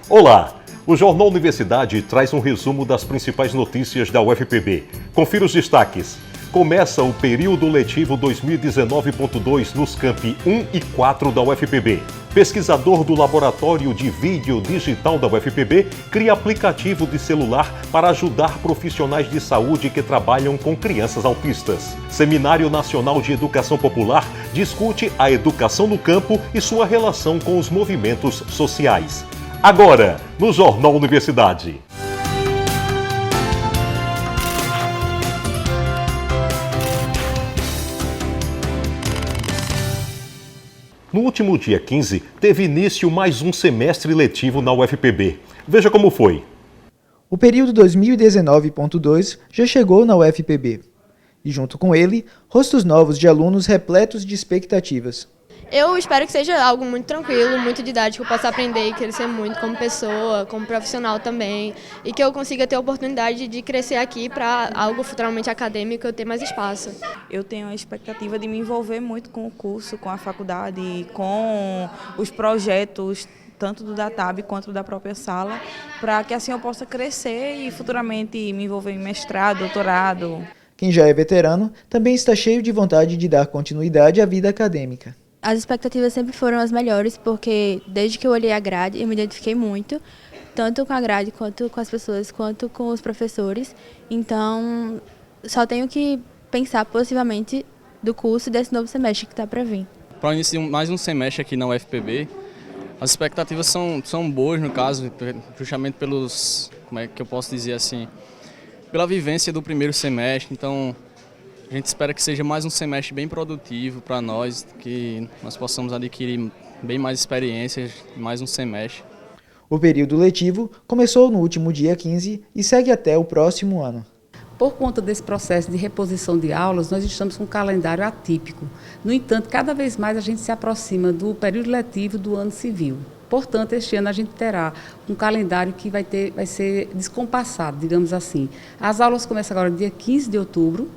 Olá! O Jornal Universidade traz um resumo das principais notícias da UFPB. Confira os destaques. Começa o período letivo 2019.2 nos campi 1 e 4 da UFPB. Pesquisador do Laboratório de Vídeo Digital da UFPB cria aplicativo de celular para ajudar profissionais de saúde que trabalham com crianças autistas. Seminário Nacional de Educação Popular discute a educação no campo e sua relação com os movimentos sociais. Agora, no Jornal Universidade. No último dia 15, teve início mais um semestre letivo na UFPB. Veja como foi. O período 2019.2 já chegou na UFPB. E junto com ele, rostos novos de alunos repletos de expectativas. Eu espero que seja algo muito tranquilo, muito didático, que eu possa aprender e crescer muito como pessoa, como profissional também, e que eu consiga ter a oportunidade de crescer aqui para algo futuramente acadêmico, eu ter mais espaço. Eu tenho a expectativa de me envolver muito com o curso, com a faculdade, com os projetos, tanto do DATAB quanto da própria sala, para que assim eu possa crescer e futuramente me envolver em mestrado, doutorado. Quem já é veterano também está cheio de vontade de dar continuidade à vida acadêmica. As expectativas sempre foram as melhores, porque desde que eu olhei a grade, eu me identifiquei muito, tanto com a grade, quanto com as pessoas, quanto com os professores. Então, só tenho que pensar positivamente do curso e desse novo semestre que está para vir. Para iniciar mais um semestre aqui na UFPB, as expectativas são boas, no caso, justamente pelos, como é que eu posso dizer assim, pela vivência do primeiro semestre. Então, a gente espera que seja mais um semestre bem produtivo para nós, que nós possamos adquirir bem mais experiências em mais um semestre. O período letivo começou no último dia 15 e segue até o próximo ano. Por conta desse processo de reposição de aulas, nós estamos com um calendário atípico. No entanto, cada vez mais a gente se aproxima do período letivo do ano civil. Portanto, este ano a gente terá um calendário que vai ser descompassado, digamos assim. As aulas começam agora dia 15 de outubro.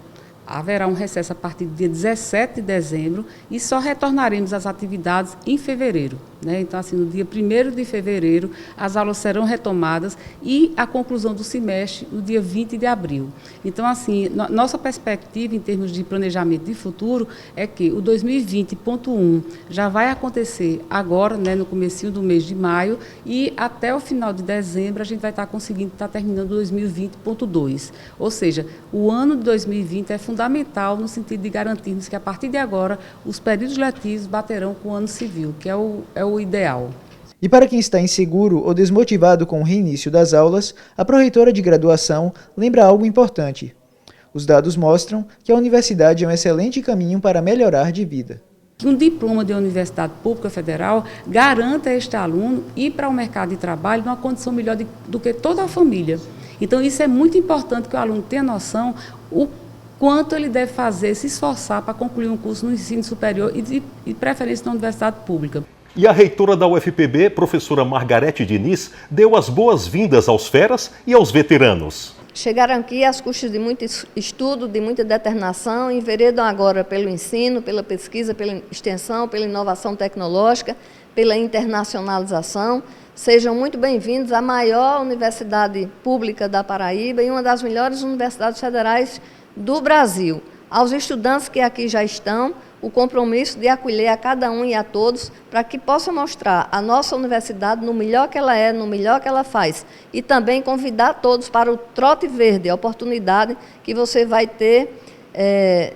Haverá um recesso a partir do dia 17 de dezembro e só retornaremos às atividades em fevereiro. Então, assim, no dia 1º de fevereiro, as aulas serão retomadas e a conclusão do semestre no dia 20 de abril. Então, assim, nossa perspectiva em termos de planejamento de futuro é que o 2020.1 já vai acontecer agora, no comecinho do mês de maio, e até o final de dezembro a gente vai estar conseguindo estar terminando o 2020.2. Ou seja, o ano de 2020 é fundamental no sentido de garantirmos que, a partir de agora, os períodos letivos baterão com o ano civil, que é o ideal. E para quem está inseguro ou desmotivado com o reinício das aulas, a pró-reitora de graduação lembra algo importante. Os dados mostram que a universidade é um excelente caminho para melhorar de vida. Um diploma de universidade pública federal garanta a este aluno ir para o mercado de trabalho numa condição melhor do que toda a família. Então, isso é muito importante que o aluno tenha noção o quanto ele deve fazer, se esforçar para concluir um curso no ensino superior e de preferência na universidade pública. E a reitora da UFPB, professora Margarete Diniz, deu as boas-vindas aos feras e aos veteranos. Chegaram aqui às custas de muito estudo, de muita determinação, enveredam agora pelo ensino, pela pesquisa, pela extensão, pela inovação tecnológica, pela internacionalização. Sejam muito bem-vindos à maior universidade pública da Paraíba e uma das melhores universidades federais do Brasil. Aos estudantes que aqui já estão, o compromisso de acolher a cada um e a todos para que possa mostrar a nossa universidade no melhor que ela é, no melhor que ela faz. E também convidar todos para o Trote Verde, a oportunidade que você vai ter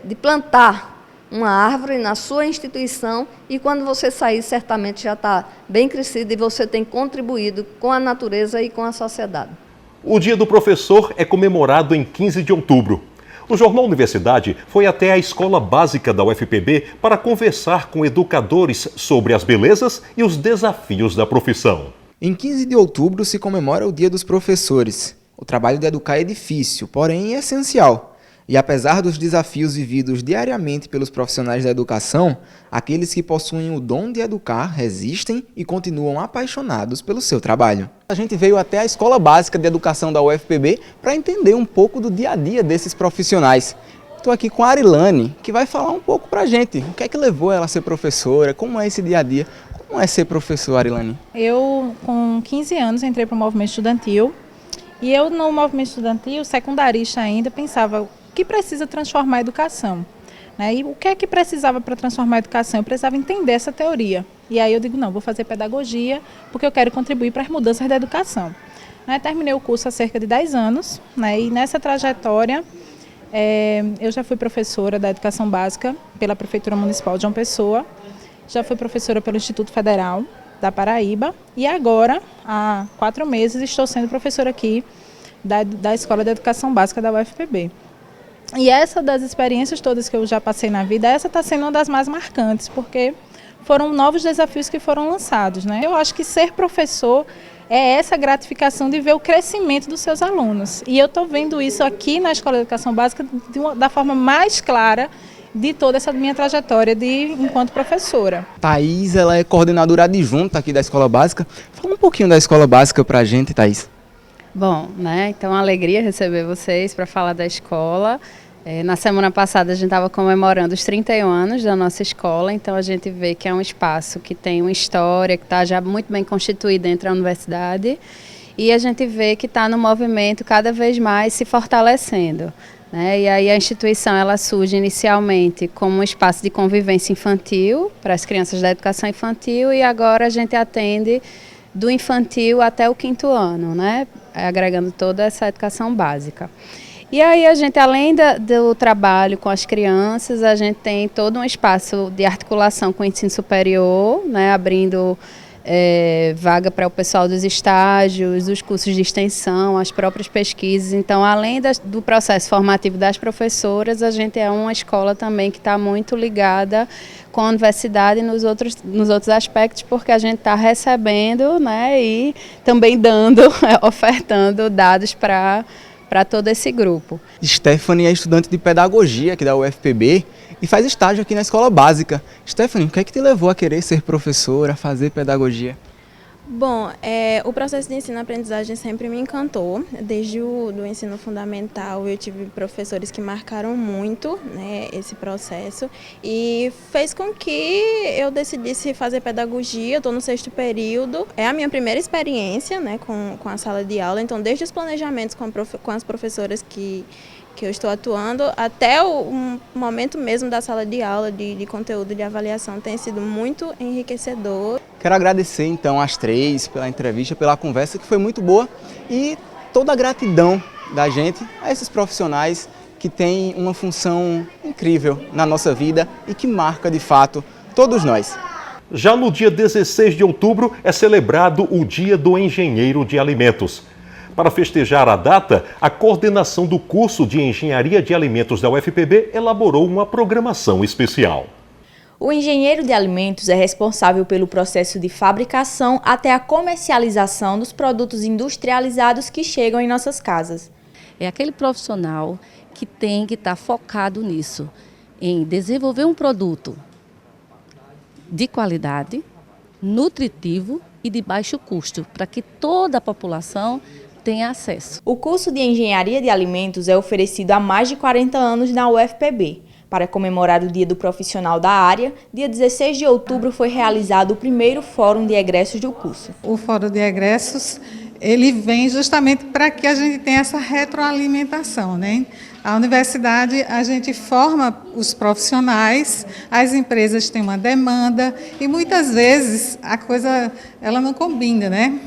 de plantar uma árvore na sua instituição e quando você sair, certamente já está bem crescido e você tem contribuído com a natureza e com a sociedade. O Dia do Professor é comemorado em 15 de outubro. O Jornal Universidade foi até a Escola Básica da UFPB para conversar com educadores sobre as belezas e os desafios da profissão. Em 15 de outubro se comemora o Dia dos Professores. O trabalho de educar é difícil, porém é essencial. E apesar dos desafios vividos diariamente pelos profissionais da educação, aqueles que possuem o dom de educar resistem e continuam apaixonados pelo seu trabalho. A gente veio até a Escola Básica de Educação da UFPB para entender um pouco do dia a dia desses profissionais. Estou aqui com a Arilane, que vai falar um pouco para a gente. O que é que levou ela a ser professora, como é esse dia a dia. Como é ser professor, Arilane? Eu, com 15 anos, entrei para o movimento estudantil e eu, no movimento estudantil, secundarista ainda, pensava o que precisa transformar a educação, né? E o que é que precisava para transformar a educação? Eu precisava entender essa teoria. E aí eu digo, não, vou fazer pedagogia porque eu quero contribuir para as mudanças da educação. Terminei o curso há cerca de 10 anos, né? E nessa trajetória eu já fui professora da Educação Básica pela Prefeitura Municipal de João Pessoa, já fui professora pelo Instituto Federal da Paraíba e agora, há 4 meses, estou sendo professora aqui da Escola de Educação Básica da UFPB. E essa das experiências todas que eu já passei na vida, essa está sendo uma das mais marcantes, porque foram novos desafios que foram lançados, né? Eu acho que ser professor é essa gratificação de ver o crescimento dos seus alunos. E eu estou vendo isso aqui na Escola de Educação Básica da forma mais clara de toda essa minha trajetória enquanto professora. Thaís, ela é coordenadora adjunta aqui da Escola Básica. Fala um pouquinho da Escola Básica para a gente, Thaís. Bom, então é uma alegria receber vocês para falar da escola. Na semana passada a gente estava comemorando os 31 anos da nossa escola, então a gente vê que é um espaço que tem uma história, que está já muito bem constituída dentro da universidade e a gente vê que está no movimento cada vez mais se fortalecendo, né? E aí a instituição ela surge inicialmente como um espaço de convivência infantil para as crianças da educação infantil e agora a gente atende do infantil até o 5º ano, né? Agregando toda essa educação básica. E aí a gente, além do trabalho com as crianças, a gente tem todo um espaço de articulação com o ensino superior, né, abrindo vaga para o pessoal dos estágios, os cursos de extensão, as próprias pesquisas. Então, além do processo formativo das professoras, a gente é uma escola também que está muito ligada com a universidade nos outros aspectos, porque a gente está recebendo, né, e também ofertando dados para todo esse grupo. Stephanie é estudante de pedagogia aqui da UFPB e faz estágio aqui na Escola Básica. Stephanie, o que é que te levou a querer ser professora, a fazer pedagogia? Bom, o processo de ensino-aprendizagem sempre me encantou. Desde o ensino fundamental eu tive professores que marcaram muito, né, esse processo e fez com que eu decidisse fazer pedagogia. Estou no 6º período, é a minha primeira experiência, né, com a sala de aula, então desde os planejamentos com as professoras que eu estou atuando, até o momento mesmo da sala de aula, de conteúdo de avaliação, tem sido muito enriquecedor. Quero agradecer então às 3 pela entrevista, pela conversa que foi muito boa e toda a gratidão da gente a esses profissionais que têm uma função incrível na nossa vida e que marca de fato todos nós. Já no dia 16 de outubro é celebrado o Dia do Engenheiro de Alimentos. Para festejar a data, a coordenação do curso de Engenharia de Alimentos da UFPB elaborou uma programação especial. O engenheiro de alimentos é responsável pelo processo de fabricação até a comercialização dos produtos industrializados que chegam em nossas casas. É aquele profissional que tem que estar focado nisso, em desenvolver um produto de qualidade, nutritivo e de baixo custo, para que toda a população tenha acesso. O curso de Engenharia de Alimentos é oferecido há mais de 40 anos na UFPB. Para comemorar o Dia do Profissional da área, dia 16 de outubro foi realizado o primeiro Fórum de Egressos do curso. O Fórum de Egressos, ele vem justamente para que a gente tenha essa retroalimentação, né? A universidade, a gente forma os profissionais, as empresas têm uma demanda e muitas vezes a coisa ela não combina, né?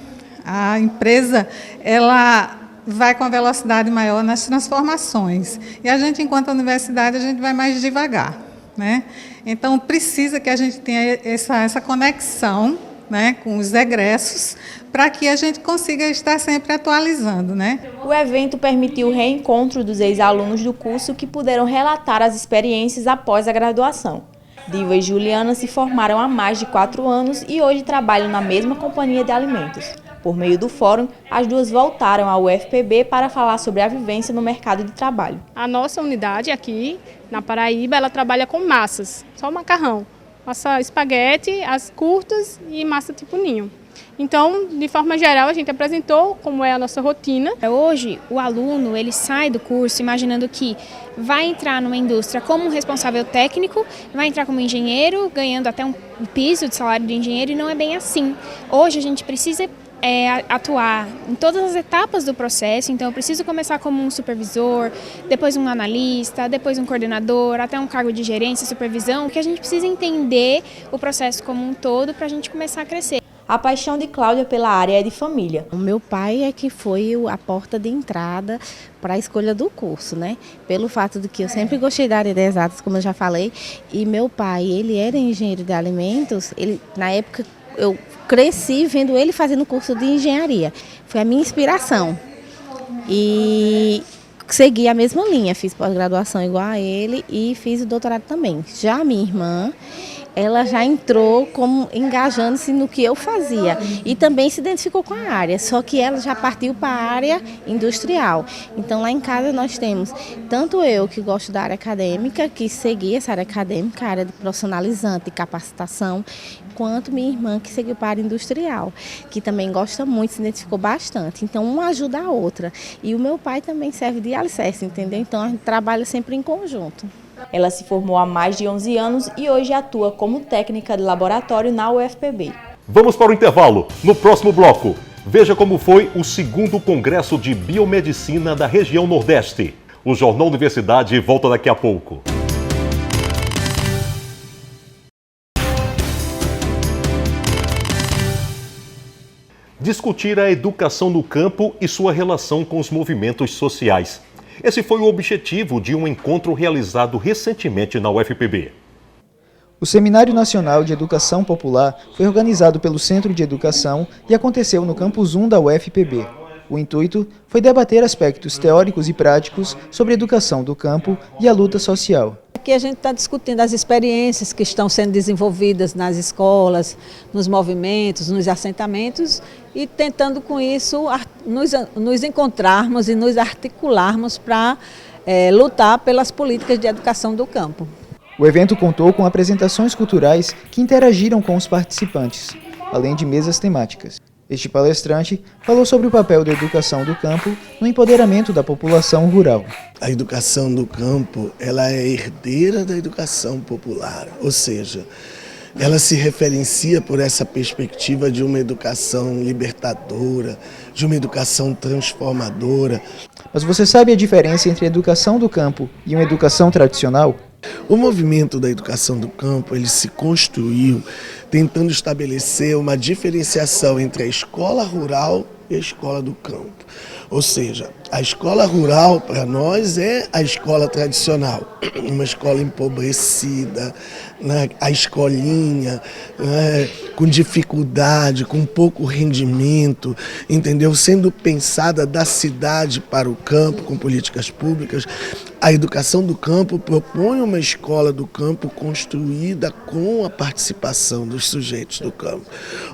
A empresa, ela vai com a velocidade maior nas transformações. E a gente, enquanto universidade, a gente vai mais devagar, né? Então, precisa que a gente tenha essa conexão, né, com os egressos, para que a gente consiga estar sempre atualizando, né? O evento permitiu o reencontro dos ex-alunos do curso que puderam relatar as experiências após a graduação. Diva e Juliana se formaram há mais de 4 anos e hoje trabalham na mesma companhia de alimentos. Por meio do fórum, as duas voltaram ao UFPB para falar sobre a vivência no mercado de trabalho. A nossa unidade aqui, na Paraíba, ela trabalha com massas, só macarrão. Massa espaguete, as curtas e massa tipo ninho. Então, de forma geral, a gente apresentou como é a nossa rotina. Hoje, o aluno ele sai do curso imaginando que vai entrar numa indústria como um responsável técnico, vai entrar como engenheiro, ganhando até um piso de salário de engenheiro, e não é bem assim. Hoje a gente precisa atuar em todas as etapas do processo, então eu preciso começar como um supervisor, depois um analista, depois um coordenador, até um cargo de gerência, supervisão, que a gente precisa entender o processo como um todo para a gente começar a crescer. A paixão de Cláudia pela área é de família. O meu pai é que foi a porta de entrada para a escolha do curso, né? Pelo fato de que eu sempre gostei da área de exatas, como eu já falei, e meu pai, ele era engenheiro de alimentos, na época eu cresci vendo ele fazendo curso de engenharia. Foi a minha inspiração. E segui a mesma linha, fiz pós-graduação igual a ele e fiz o doutorado também. Já a minha irmã, ela já entrou como engajando-se no que eu fazia e também se identificou com a área, só que ela já partiu para a área industrial. Então lá em casa nós temos tanto eu que gosto da área acadêmica, que segui essa área acadêmica, a área de profissionalizante, de capacitação, quanto minha irmã que seguiu para a área industrial, que também gosta muito, se identificou bastante. Então uma ajuda a outra. E o meu pai também serve de alicerce, entendeu? Então a gente trabalha sempre em conjunto. Ela se formou há mais de 11 anos e hoje atua como técnica de laboratório na UFPB. Vamos para o intervalo. No próximo bloco, veja como foi o 2º Congresso de Biomedicina da região Nordeste. O Jornal Universidade volta daqui a pouco. Discutir a educação no campo e sua relação com os movimentos sociais. Esse foi o objetivo de um encontro realizado recentemente na UFPB. O Seminário Nacional de Educação Popular foi organizado pelo Centro de Educação e aconteceu no Campus 1 da UFPB. O intuito foi debater aspectos teóricos e práticos sobre a educação do campo e a luta social. Aqui a gente está discutindo as experiências que estão sendo desenvolvidas nas escolas, nos movimentos, nos assentamentos e tentando com isso nos encontrarmos e nos articularmos para lutar pelas políticas de educação do campo. O evento contou com apresentações culturais que interagiram com os participantes, além de mesas temáticas. Este palestrante falou sobre o papel da educação do campo no empoderamento da população rural. A educação do campo, ela é herdeira da educação popular, ou seja, ela se referencia por essa perspectiva de uma educação libertadora, de uma educação transformadora. Mas você sabe a diferença entre a educação do campo e uma educação tradicional? O movimento da educação do campo, ele se construiu tentando estabelecer uma diferenciação entre a escola rural e a escola do campo. Ou seja, a escola rural para nós é a escola tradicional, uma escola empobrecida, né? A escolinha, né? Com dificuldade, com pouco rendimento, entendeu? Sendo pensada da cidade para o campo, com políticas públicas. A educação do campo propõe uma escola do campo construída com a participação dos sujeitos do campo.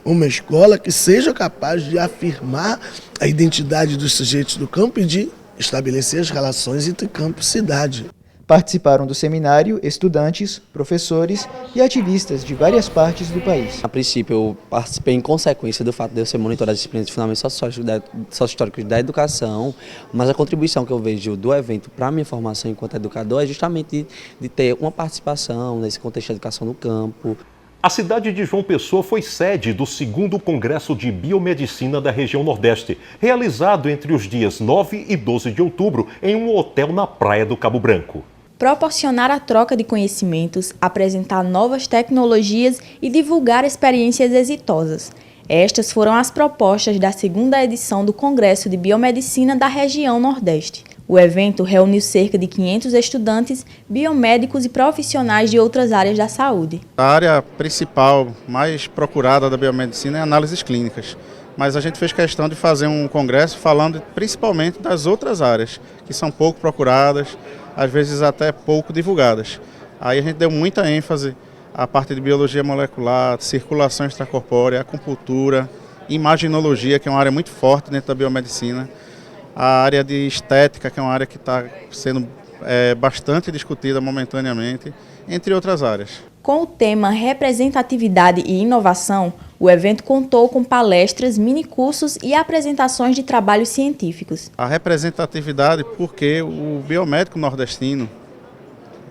Uma escola que seja capaz de afirmar a identidade dos sujeitos do campo e de estabelecer as relações entre campo e cidade. Participaram do seminário estudantes, professores e ativistas de várias partes do país. A princípio, eu participei em consequência do fato de eu ser monitor das disciplinas de fundamentos socio-históricos da educação, mas a contribuição que eu vejo do evento para a minha formação enquanto educador é justamente de ter uma participação nesse contexto de educação no campo. A cidade de João Pessoa foi sede do 2º Congresso de Biomedicina da região Nordeste, realizado entre os dias 9 e 12 de outubro em um hotel na Praia do Cabo Branco. Proporcionar a troca de conhecimentos, apresentar novas tecnologias e divulgar experiências exitosas. Estas foram as propostas da 2ª edição do Congresso de Biomedicina da região Nordeste. O evento reuniu cerca de 500 estudantes, biomédicos e profissionais de outras áreas da saúde. A área principal, mais procurada da biomedicina é análises clínicas, mas a gente fez questão de fazer um congresso falando principalmente das outras áreas, que são pouco procuradas, às vezes até pouco divulgadas. Aí a gente deu muita ênfase à parte de biologia molecular, circulação extracorpórea, acupuntura, imaginologia, que é uma área muito forte dentro da biomedicina, a área de estética, que é uma área que está sendo bastante discutida momentaneamente, entre outras áreas. Com o tema Representatividade e Inovação, o evento contou com palestras, minicursos e apresentações de trabalhos científicos. A representatividade porque o biomédico nordestino,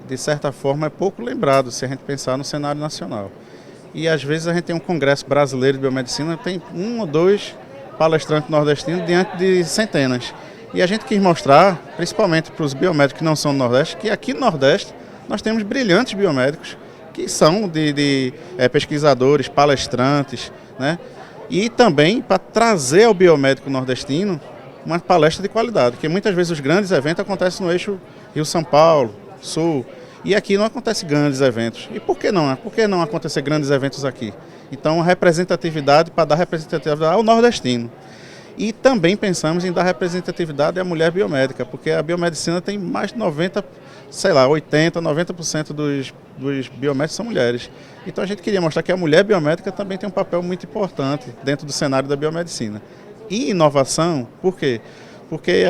de certa forma, é pouco lembrado se a gente pensar no cenário nacional. E às vezes a gente tem um congresso brasileiro de biomedicina, tem 1 ou 2 palestrantes nordestinos diante de centenas. E a gente quis mostrar, principalmente para os biomédicos que não são do Nordeste, que aqui no Nordeste nós temos brilhantes biomédicos, que são de pesquisadores, palestrantes, né? E também para trazer ao biomédico nordestino uma palestra de qualidade, porque muitas vezes os grandes eventos acontecem no eixo Rio-São Paulo, Sul, e aqui não acontecem grandes eventos. E por que não? Por que não acontecer grandes eventos aqui? Então, representatividade para dar representatividade ao nordestino. E também pensamos em dar representatividade à mulher biomédica, porque a biomedicina tem mais de 90%, 90% dos biomédicos são mulheres. Então a gente queria mostrar que a mulher biomédica também tem um papel muito importante dentro do cenário da biomedicina. E inovação, por quê? Porque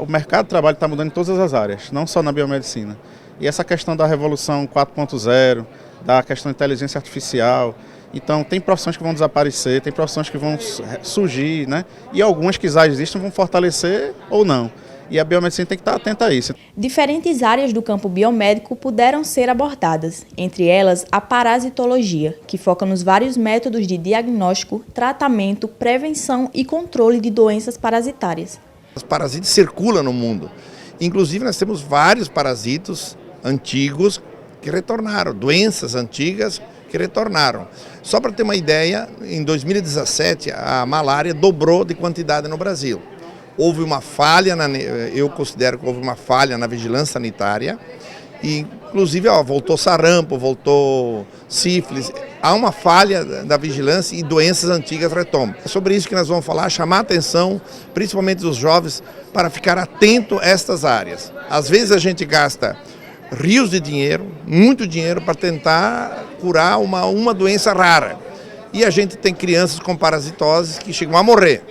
o mercado de trabalho está mudando em todas as áreas, não só na biomedicina. E essa questão da revolução 4.0, da questão da inteligência artificial, então tem profissões que vão desaparecer, tem profissões que vão surgir, né? E algumas que já existem vão fortalecer ou não. E a biomedicina tem que estar atenta a isso. Diferentes áreas do campo biomédico puderam ser abordadas, entre elas a parasitologia, que foca nos vários métodos de diagnóstico, tratamento, prevenção e controle de doenças parasitárias. Os parasitas circulam no mundo. Inclusive nós temos vários parasitos antigos que retornaram, doenças antigas que retornaram. Só para ter uma ideia, em 2017 a malária dobrou de quantidade no Brasil. Houve uma falha, eu considero que houve uma falha na vigilância sanitária, e inclusive voltou sarampo, voltou sífilis, há uma falha da vigilância e doenças antigas retomam. É sobre isso que nós vamos falar, chamar a atenção, principalmente dos jovens, para ficar atento a estas áreas. Às vezes a gente gasta rios de dinheiro, muito dinheiro, para tentar curar uma doença rara. E a gente tem crianças com parasitoses que chegam a morrer.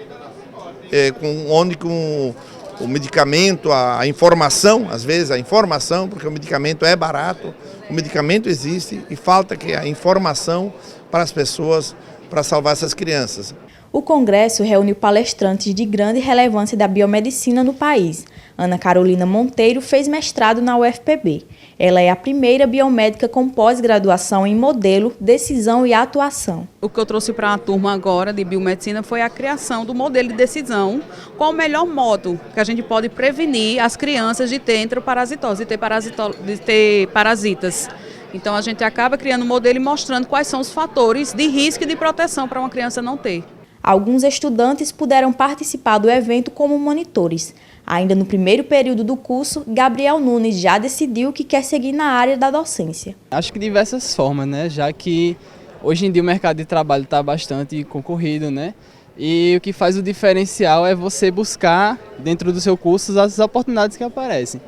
Onde com o medicamento, a informação, às vezes a informação, porque o medicamento é barato, o medicamento existe e falta que a informação para as pessoas, para salvar essas crianças. O congresso reuniu palestrantes de grande relevância da biomedicina no país. Ana Carolina Monteiro fez mestrado na UFPB. Ela é a primeira biomédica com pós-graduação em modelo, decisão e atuação. O que eu trouxe para a turma agora de biomedicina foi a criação do modelo de decisão, qual o melhor modo que a gente pode prevenir as crianças de ter enteroparasitose, de ter parasitas. Então a gente acaba criando um modelo e mostrando quais são os fatores de risco e de proteção para uma criança não ter. Alguns estudantes puderam participar do evento como monitores. Ainda no primeiro período do curso, Gabriel Nunes já decidiu que quer seguir na área da docência. Acho que de diversas formas, né? Já que hoje em dia o mercado de trabalho está bastante concorrido, né? E o que faz o diferencial é você buscar dentro do seu curso as oportunidades que aparecem.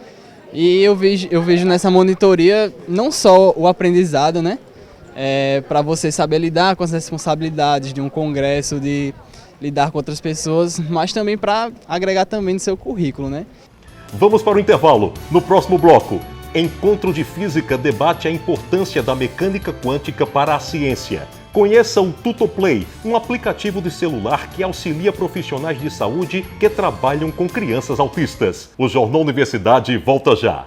E eu vejo nessa monitoria não só o aprendizado, né? Para você saber lidar com as responsabilidades de um congresso, de lidar com outras pessoas, mas também para agregar também no seu currículo, né? Vamos para o intervalo. No próximo bloco, Encontro de Física debate a importância da mecânica quântica para a ciência. Conheça o Tutoplay, um aplicativo de celular que auxilia profissionais de saúde que trabalham com crianças autistas. O Jornal Universidade volta já.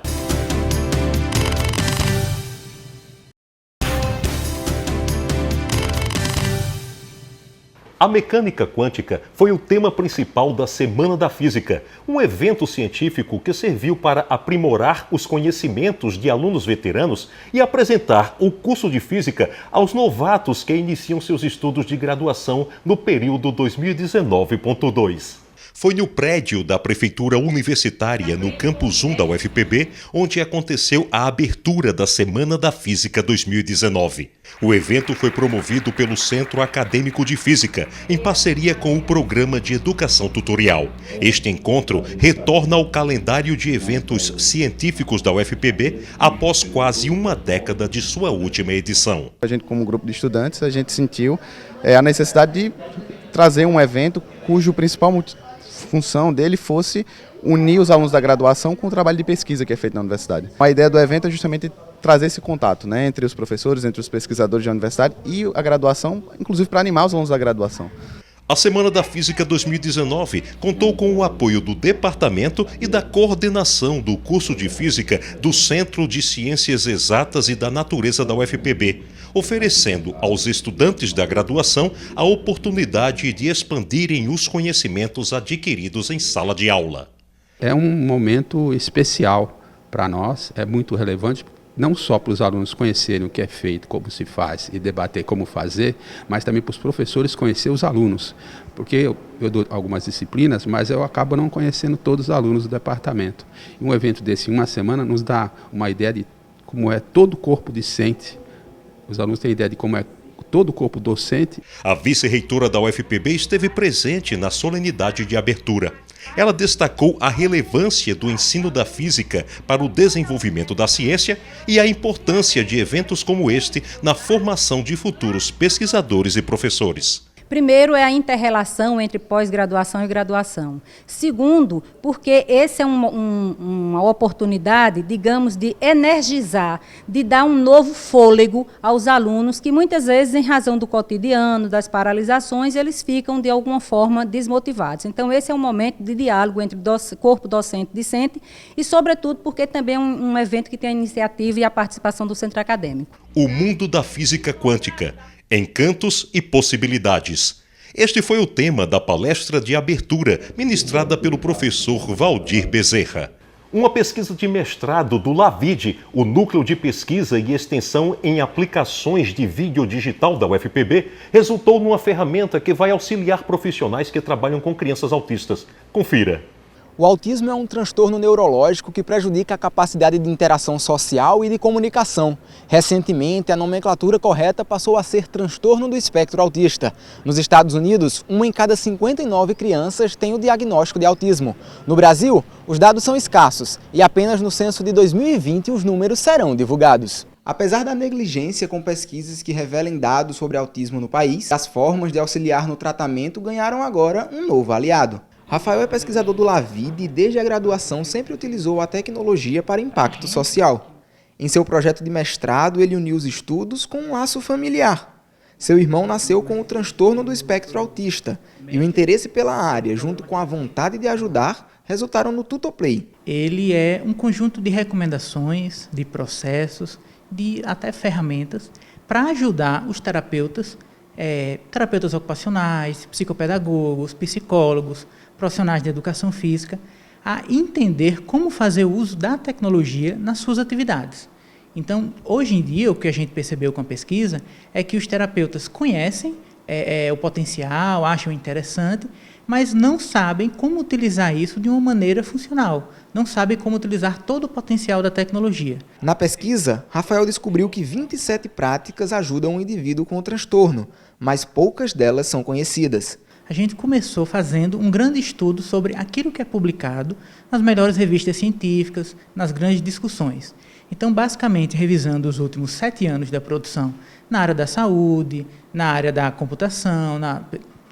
A mecânica quântica foi o tema principal da Semana da Física, um evento científico que serviu para aprimorar os conhecimentos de alunos veteranos e apresentar o curso de Física aos novatos que iniciam seus estudos de graduação no período 2019.2. Foi no prédio da Prefeitura Universitária, no Campus 1 da UFPB, onde aconteceu a abertura da Semana da Física 2019. O evento foi promovido pelo Centro Acadêmico de Física, em parceria com o Programa de Educação Tutorial. Este encontro retorna ao calendário de eventos científicos da UFPB após quase uma década de sua última edição. A gente, como grupo de estudantes, a gente sentiu a necessidade de trazer um evento cujo principal função dele fosse unir os alunos da graduação com o trabalho de pesquisa que é feito na universidade. A ideia do evento é justamente trazer esse contato, né, entre os professores, entre os pesquisadores da universidade e a graduação, inclusive para animar os alunos da graduação. A Semana da Física 2019 contou com o apoio do Departamento e da coordenação do curso de Física do Centro de Ciências Exatas e da Natureza da UFPB, oferecendo aos estudantes da graduação a oportunidade de expandirem os conhecimentos adquiridos em sala de aula. É um momento especial para nós, é muito relevante, não só para os alunos conhecerem o que é feito, como se faz e debater como fazer, mas também para os professores conhecer os alunos. Porque eu dou algumas disciplinas, mas eu acabo não conhecendo todos os alunos do departamento. E um evento desse, em uma semana, nos dá uma ideia de como é todo o corpo docente. Os alunos têm ideia de como é todo o corpo docente. A vice-reitora da UFPB esteve presente na solenidade de abertura. Ela destacou a relevância do ensino da física para o desenvolvimento da ciência e a importância de eventos como este na formação de futuros pesquisadores e professores. Primeiro é a inter-relação entre pós-graduação e graduação. Segundo, porque essa é uma oportunidade, digamos, de energizar, de dar um novo fôlego aos alunos que muitas vezes, em razão do cotidiano, das paralisações, eles ficam de alguma forma desmotivados. Então esse é um momento de diálogo entre corpo docente e discente e, sobretudo, porque também é um evento que tem a iniciativa e a participação do centro acadêmico. O mundo da física quântica. Encantos e possibilidades. Este foi o tema da palestra de abertura, ministrada pelo professor Valdir Bezerra. Uma pesquisa de mestrado do LAVID, o Núcleo de Pesquisa e Extensão em Aplicações de Vídeo Digital da UFPB, resultou numa ferramenta que vai auxiliar profissionais que trabalham com crianças autistas. Confira. O autismo é um transtorno neurológico que prejudica a capacidade de interação social e de comunicação. Recentemente, a nomenclatura correta passou a ser transtorno do espectro autista. Nos Estados Unidos, 1 em cada 59 crianças tem o diagnóstico de autismo. No Brasil, os dados são escassos e apenas no censo de 2020 os números serão divulgados. Apesar da negligência com pesquisas que revelem dados sobre autismo no país, as formas de auxiliar no tratamento ganharam agora um novo aliado. Rafael é pesquisador do LAVID e desde a graduação sempre utilizou a tecnologia para impacto social. Em seu projeto de mestrado, ele uniu os estudos com um laço familiar. Seu irmão nasceu com o transtorno do espectro autista e o interesse pela área, junto com a vontade de ajudar, resultaram no Tutoplay. Ele é um conjunto de recomendações, de processos, de até ferramentas para ajudar os terapeutas, terapeutas ocupacionais, psicopedagogos, psicólogos, profissionais de educação física, a entender como fazer uso da tecnologia nas suas atividades. Então, hoje em dia, o que a gente percebeu com a pesquisa é que os terapeutas conhecem o potencial, acham interessante, mas não sabem como utilizar isso de uma maneira funcional, não sabem como utilizar todo o potencial da tecnologia. Na pesquisa, Rafael descobriu que 27 práticas ajudam o indivíduo com o transtorno, mas poucas delas são conhecidas. A gente começou fazendo um grande estudo sobre aquilo que é publicado nas melhores revistas científicas, nas grandes discussões. Então, basicamente, revisando os últimos 7 anos da produção na área da saúde, na área da computação,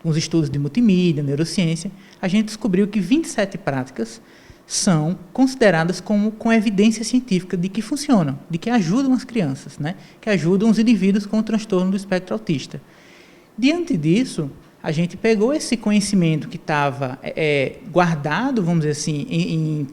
nos estudos de multimídia, neurociência, a gente descobriu que 27 práticas são consideradas com evidência científica de que funcionam, de que ajudam as crianças, né? Que ajudam os indivíduos com o transtorno do espectro autista. Diante disso, a gente pegou esse conhecimento que estava guardado, vamos dizer assim, em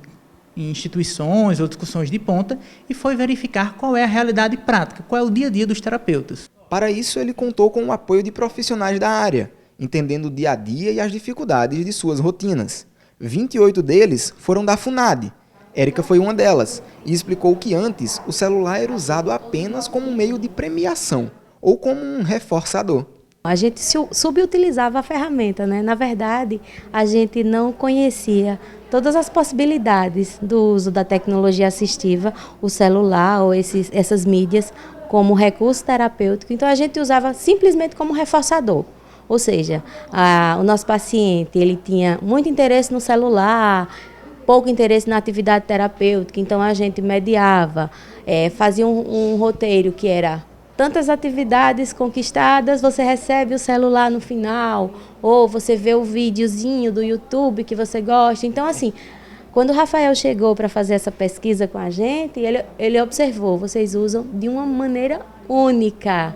instituições ou discussões de ponta e foi verificar qual é a realidade prática, qual é o dia a dia dos terapeutas. Para isso, ele contou com o apoio de profissionais da área, entendendo o dia a dia e as dificuldades de suas rotinas. 28 deles foram da FUNAD. Érica foi uma delas e explicou que antes o celular era usado apenas como meio de premiação ou como um reforçador. A gente subutilizava a ferramenta, né? Na verdade, a gente não conhecia todas as possibilidades do uso da tecnologia assistiva, o celular ou essas mídias, como recurso terapêutico. Então, a gente usava simplesmente como reforçador. Ou seja, o nosso paciente ele tinha muito interesse no celular, pouco interesse na atividade terapêutica, então a gente mediava, fazia um roteiro que era tantas atividades conquistadas, você recebe o celular no final, ou você vê o videozinho do YouTube que você gosta. Então, assim, quando o Rafael chegou para fazer essa pesquisa com a gente, ele observou, vocês usam de uma maneira única.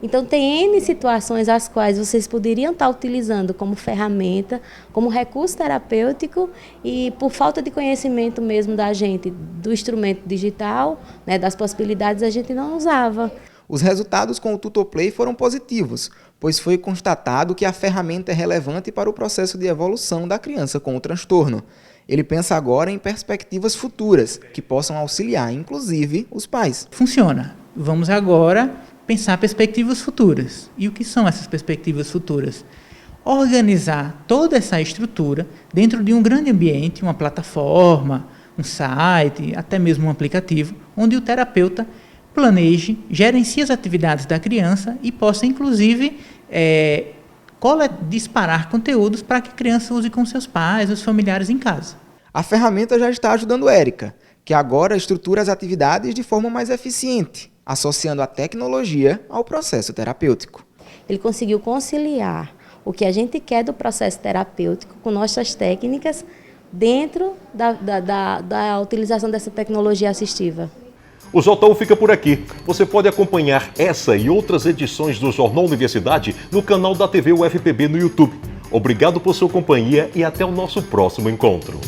Então, tem N situações as quais vocês poderiam estar utilizando como ferramenta, como recurso terapêutico, e por falta de conhecimento mesmo da gente, do instrumento digital, né, das possibilidades, a gente não usava. Os resultados com o Tutoplay foram positivos, pois foi constatado que a ferramenta é relevante para o processo de evolução da criança com o transtorno. Ele pensa agora em perspectivas futuras, que possam auxiliar, inclusive, os pais. Funciona. Vamos agora pensar perspectivas futuras. E o que são essas perspectivas futuras? Organizar toda essa estrutura dentro de um grande ambiente, uma plataforma, um site, até mesmo um aplicativo, onde o terapeuta planeje, gerencie as atividades da criança e possa, inclusive, disparar conteúdos para que a criança use com seus pais, os familiares em casa. A ferramenta já está ajudando Érica, que agora estrutura as atividades de forma mais eficiente, associando a tecnologia ao processo terapêutico. Ele conseguiu conciliar o que a gente quer do processo terapêutico com nossas técnicas dentro da utilização dessa tecnologia assistiva. O J1 fica por aqui. Você pode acompanhar essa e outras edições do Jornal Universidade no canal da TV UFPB no YouTube. Obrigado por sua companhia e até o nosso próximo encontro.